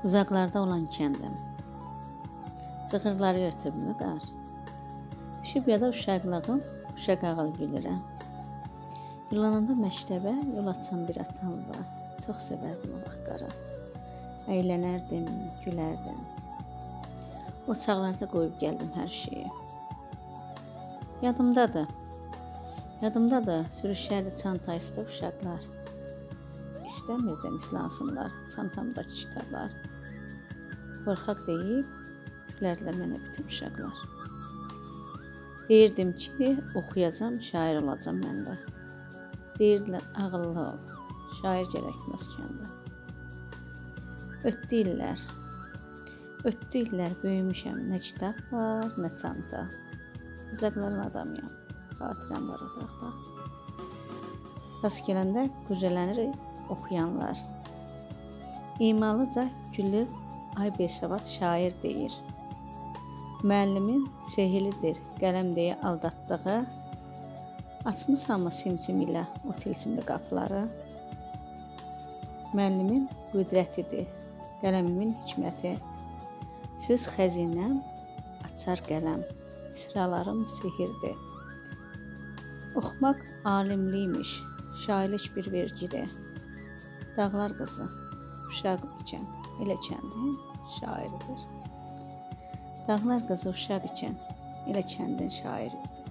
Uzaqlarda olan kəndim, cığırları örtübmü qar? Düşüb yada uşaqlığım, uşaq ağıl gülürəm. Yollananda məktəbə yol açan bir atam var. Çox sevərdim o vaxtları. Əylənərdim, gülərdim. O çağlarda qoyub gəldim hər şeyi. Yadımdadır, sürüşərdi çanta üstə uşaqlar. İstəmirdim islansınlar çantamdakı kitablar. Qorxaq deyib, gülərdilər mənə bütün uşaqlar. Deyirdim ki, oxuyacam, şair olacam mən də. Deyirdilər, ağıllı ol, şair gərəkməz kəndə. Ötdü illər, böyümüşəm, nə kitab var, nə çanta. Uzaqların adamıyam, xatirəm var o dağda. Rast gələndə qücələnir oxuyanlar. İmalıca gülüb, ay besavad şair deyir. Müəllimin sehirlidir qələm deyə aldatdığı, açmışam simsim ilə o tilsimli qapıları. Müəllimin qüdrətidir, qələmimin hikməti. Söz xəzinəm, açar qələm, misralarım sehirdir. Oxumaq alimliymiş, şairlik bir vergidir. Dağlar qızı, uşaq ikən elə kəndin şairidir. Dağlar qızı uşaq ikən elə kəndin şairidir.